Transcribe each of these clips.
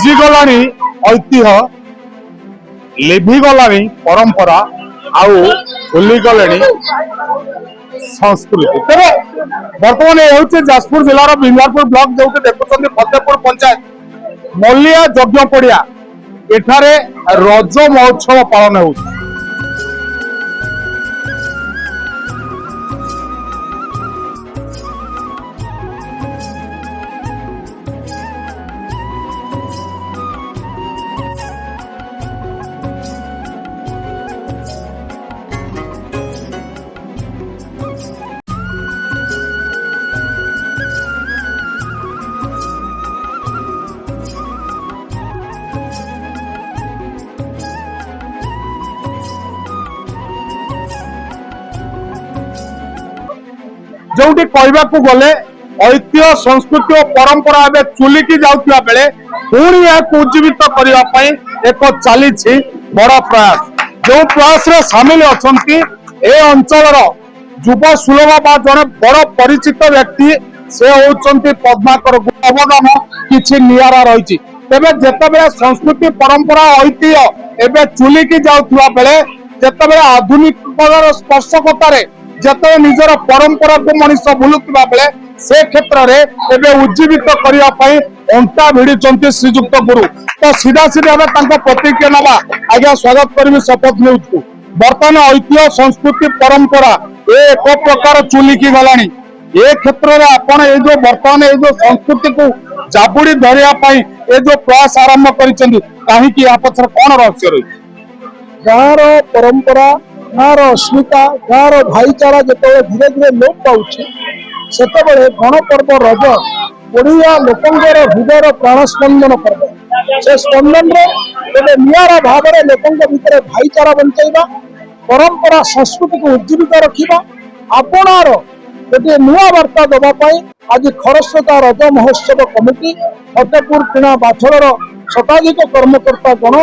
हजिगलानी ऐतिह्य लिभिगलानी परंपरा आउ भूलीगले संस्कृति। तेरे बर्तमान ये हूँ जाजपुर जिलार बिंगारपुर ब्लॉक जो देखुं फतेहपुर पंचायत मल्लिया यज्ञ पड़िया एठारे रज महोत्सव पालन हो। जो कहवाक गले ऐतिह्य संस्कृति और परंपरा ए चुलिकी जाउथिबा बेले पुणी यह उज्जीवित करने एक चली बड़ प्रयास। जो प्रयास रे सामिल अछंती ए अंचल युव सुलभ बा जड़े बड़ परिचित व्यक्ति से होउचंती पद्माकर अवदान किछि नियारा रही। तेबे जेतेबेले संस्कृति परंपरा ऐतिह्य एबे चुलिकी जाउथिबा बेले जेतेबेले आधुनिक स्पर्शकतार जते निजर परंपरा को मनीष भूलुवा बेले से क्षेत्र में एवं उज्जीवित करने अंटा भिड़ी श्रीजुक्त गुरु। तो सीधा सीधा प्रतिक्रिया नवा आज्ञा स्वागत करी शपथ न्यूज को। बर्तमान ऐतिह्य संस्कृति परंपरा एक प्रकार चुलिकी गलानी ए क्षेत्र में आपण ये जो बर्तमान ये जो संस्कृति को जाबुड़ी धरिया ये जो प्रयास आरंभ कहीं या पछर कौन रहस्य रही? गाँव परंपरा गाँव अस्मिता गाँव भाईचारा जो धीरे धीरे लोप पाँच से गणपर्व रज ओडिया लोकंर हृदय प्राण स्पंदन पर्व से स्पंदन गोटे निरा भाव में लोकों भितर भाईचारा बंचाइबा परंपरा संस्कृति को उज्जीवित रखा आपणार गोटे नुआ वार्ता देवाई आज खरस्रोता रज महोत्सव कमिटी फतेहपुर किणा बाछड़ शताधिक कर्मकर्ता गण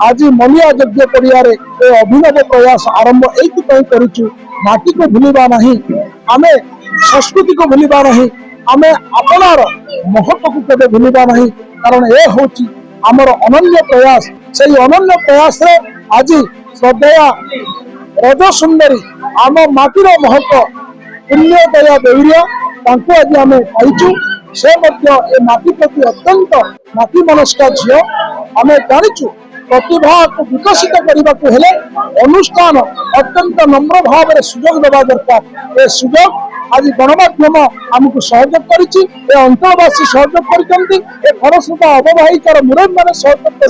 आज मलिया यज्ञ पड़ियारे अभिनव प्रयास आरंभ एवं माटी को भूलवा नहीं आमे संस्कृति को भूलवा नहीं आमे अपनार महत्व को केबे भूलवा नहीं कारण ए होची आमर अनन्य प्रयास से अनन्य प्रयास रे आज श्रद्धेया रज सुंदरी आम माटीर महत्व पुण्यदया देउरिया तांको आज आमे पाइचु से मध्य ए माटी प्रति अत्यंत माटी मनस्का झियो आमे जानिचु प्रतिभा को विकसित करने अनुष्ठान अत्यंत नम्र भाव में सुजोग देवा दरकार। ए सुजोग आज गणमाध्यम आमको सहयोग कर अंचलवासी सहयोग कर खरस्रोता अववाहिकार मुरब्बी मैंने सहयोग कर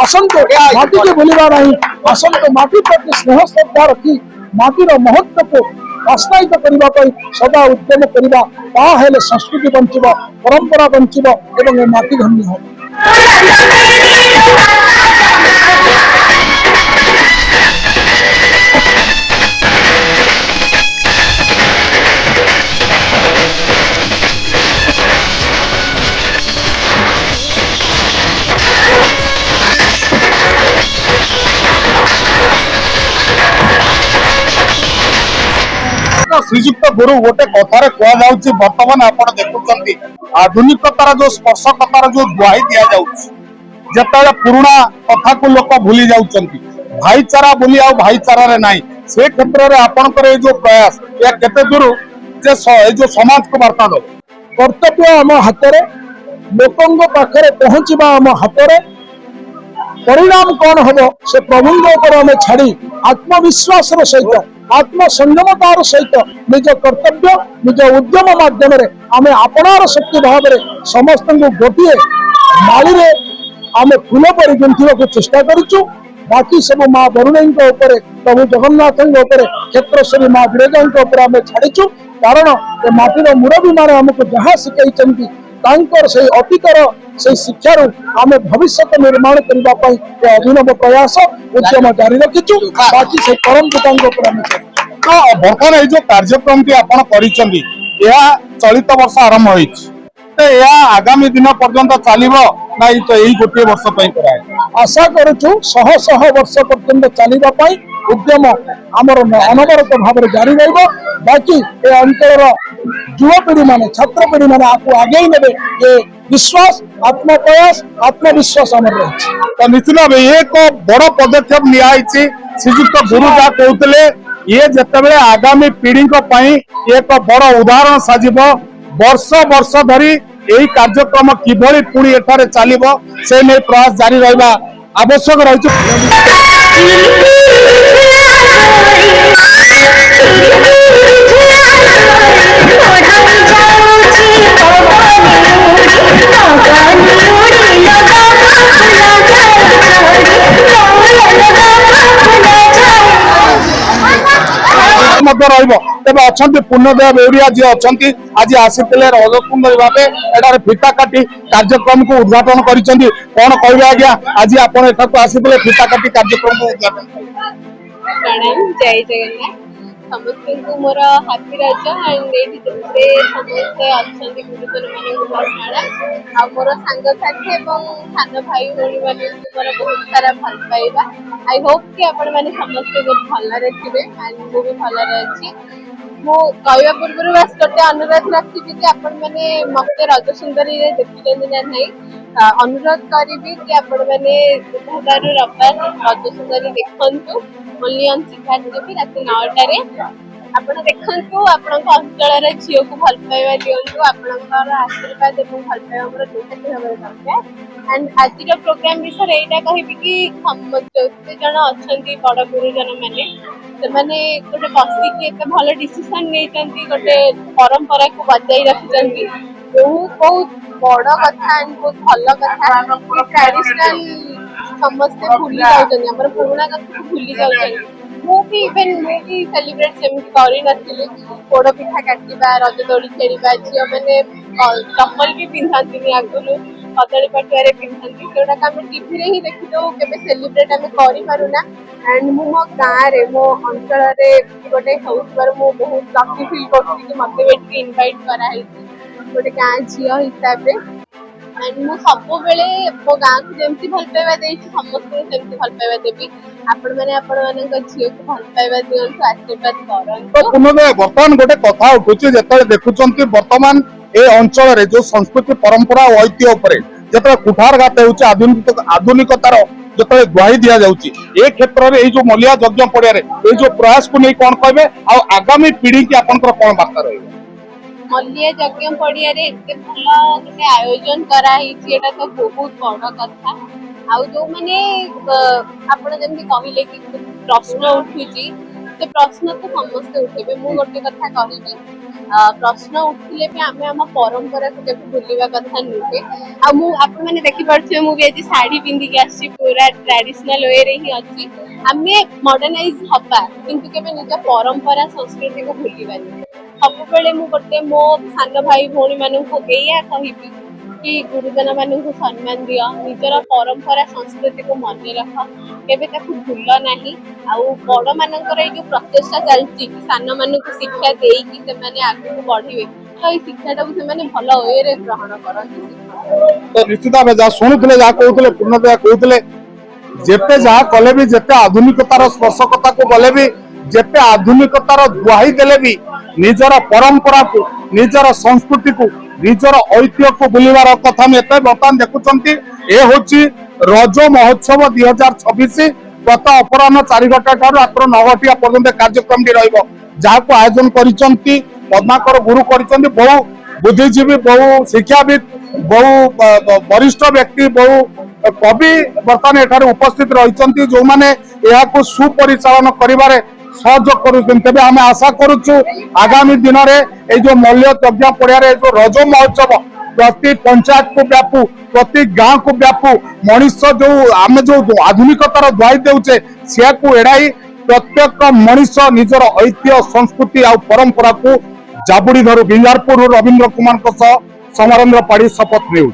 आसंतु माटी के भूलवा नहीं आसंतु माटी प्रति स्नेह श्रद्धा रखी माटीर महत्व को बास्तविक करने सदा उद्यम करवा संस्कृति बंचब परंपरा बंचब एवं माटी धन्य हो। श्रीजुक्त गुरु गोटे कथार कहुच्छी बर्तमान आप देखुं आधुनिकतार जो स्पर्शकतार जो दुहाई दि जाते पुराणा कथा को लोक भूली जाऊँ भाईचारा बोली आ भाईचारा ना से क्षेत्र में आपंकर जो प्रयास या केते दूर जो समाज को वार्ता दो कर्तव्य आम हाथ लोकों पाखे पहुंचा आम हाथ परिणाम कौन हम से प्रभु आम छाड़ी आत्मविश्वास सहित आत्मसंयमतार सहित निज कर्तव्य निज उद्यम माध्यम आम आपणार शक्ति भाव में समस्त गोटे माली आम फूल पर गुंथवा चेष्टा करूँ। बाकी सब माँ बरुणी प्रभु जगन्नाथ क्षेत्र माँ विरजा आम छाड़ीचु कारण ए माटीर मुरबी मैंने आमको जहाँ शिखई से अतीतर से शिक्षार आम भविष्य निर्माण करने अभिनव प्रयास उद्यम जारी रखीचु बाकी से परम बर्तमान ये जो कार्यक्रम आप चलित वर्ष आरंभ सते या आगामी दिन पर्यंत चलिबो ना यही गोटे वर्ष पई कराए आशा करुचु शह शह वर्ष पर्यंत चलने उद्यम आमर अनवरत भाव जारी रहिबो। बाकी ए अंचल युवपीढ़ी माने छात्र पीढ़ी माने आपको आगे ही नेबे ये विश्वास आत्मप्रयास आत्मविश्वास आमर रही। तो निश्चित भाव एक बड़ पदक्षेप नियाई श्रीजुक्त गुरु जहाँ कहते ये जिते आगामी पीढ़ी एक बड़ उदाहरण साजिब वर्ष वर्ष धरी यही कार्यक्रम किभली पुणी एठारे चलिबो से नहीं प्रयास जारी रहिबा आवश्यक रही। तेज पूर्णदय बेउरिया जी अच्छा आज आसीते रजकुंड भाव एटार फिता काटी कार्यक्रम को उद्घाटन कर कौन कह आज्ञा आज आप आसीते फिता काटी कार्यक्रम को उद्घाटन प्रणाम जय जगन्नाथ समस्त को मोर हाथी रज एंड समस्ते अच्छा गुरुजन मान आ मोर सांग साथी एवं सान भाई भौणी मान मोर बहुत सारा भल पाइबा आई होप कि आपण मैंने समस्ते बहुत भलरे थे एंड मु भी भलरे अच्छी मु कहवा पूर्व बस गोटे अनुरोध रखी कि आपण मैंने मत रज सुंदरी देखिले ना नहीं अनुरोध करी कि आपण मैंने बुधवार रविवार रज सुंदरी देखंतु ओनली ऑन सिद्धार्थ टीवी रात 9टारे आपण देखंतु आपनक अंचल झील को भल पाइबा दियंतु आपनकर आशीर्वाद एवं भल पाइबा हमर निहाती भाबरे दरकार एंड आज प्रोग्राम विषय एटा कहिबि कि जते जण अछंती बड़ गुरुजन माने से माने गोटे बसिकी एते भल डिसीजन नेइचंती गोटे परंपरा को बचाई रखिचंती बहुत बहुत बड़ कथा एंड बहुत भल कथा ट्रेडिशनल समस्ते भूली जाउछन हमर पुराना कथा भूली जाउछन मु भी सेलिब्रेट सेमती करी नथिली पोड़ पिठा काटिबा रज दोली खेलिबा झियो माने चप्पल भी पिंधांती आगुनु कदली पटुआरे पिंधांती जोटा आम टीवी रे ही देखि दो केबे सेलिब्रेट आम करि पारुना एंड मु मो गाँ रे मो अंचल रे गोटे होउसबार मु बहुत लकी फील करछि कि मते बेटी इनवाइट करा हैछि गोटे गाँ झियो हिसाब रे एंड मु सब बेले मो गाँ को जेमती भल पाइबा देछि समस्त सेमती भल पाइबा देबी आपण माने आपण मानक झियो को भल पाइबा दियंतु आशीर्वाद करंतु पुनः वर्तमान गोटे कथा उठुछि जेतले देखुचंती वर्तमान ए अंचल रे जो संस्कृति परंपरा ऐतिह्य उपरे जेतले कुठारघात होउछि आधुनिकतार जेतले ग्वाही दिया जाउछि ए क्षेत्र रे ए जो मलिया यज्ञ पड़िया रे ए जो प्रयास को नै कोन कहबे आ आगामी पीढ़ी की आपनकर कोन बार्ता रहइबो मल्लिया यज्ञ पड़िया रे एते भल गोटे आयोजन करा हिछि एटा तो बहुत बड़ कथा आउ जो माने आपण जेमति कहिले कि प्रश्न उठुछि से प्रश्न तो समस्त उठेबे मु गोटे कथा कहिबी प्रश्न उठिले भी आमे हम परंपरा को केबे भूलिबा कथा नुहे आ मु आपण माने देखि परछे मु भी आज साड़ी पिंदी के आछि पूरा ट्रेडिशनल वे रे ही अछि आमे मॉडर्नाइज हबा किंतु केबे निज परंपरा संस्कृति को भूलिबानी सब बेले मु गोटे मो सान भाई भौणी मानन को एया कहिबी कि गुरुजन मानन को सम्मान दियो निजर परंपरा संस्कृति को माने रख केबे ताकू भूल नाही आउ बड़ मानकर ए जो प्रचेष्टा चलती कि सान मानन को शिक्षा देई कि से माने आगु बढ़िबे तो ए शिक्षाटा को से माने भलो वे रे ग्रहण करंती तो निश्चित भाव जहाँ शुणुले जहाँ कहते पूर्णदया कहते जेते जहाँ कले भी जेते आधुनिकतार स्पर्शकता को गले भी जेते आधुनिकतार गुहाई देले भी निजर परंपरा को निजर संस्कृति को निजर ऐतिह्य को बुलवार कथा एते बर्तमान देखुंत ए होची रज महोत्सव 2026 गत अपराह 4 घंटा ठार रात्र 9 घटिया पर्यंत कार्यक्रम जहाँ को आयोजन करिसंती पद्माकर गुरु करिसंती बहु बुद्धिजीवी बहु शिक्षाविद बहु वरिष्ठ व्यक्ति बहु कवि बर्तमान एठारे उपस्थित रही जो माने यहाँ सुपरिचालन करिबारे सहयोग करुछन तेबे आमे आशा करूछु आगामी दिन में जो मल्य यज्ञ पड़िया जो रज महोत्सव प्रति पंचायत को व्यापू प्रति गाँ को व्यापू मनीष जो आम जो आधुनिकतार दुआई देउचे से एड़ाई प्रत्येक मनीष निजर ऐतिह्य संस्कृति आ परंपरा को जाबुड़ी धरू बिंगारपुर रवींद्र कुमार समरेंद्र पाड़ी शपथ न्यूज।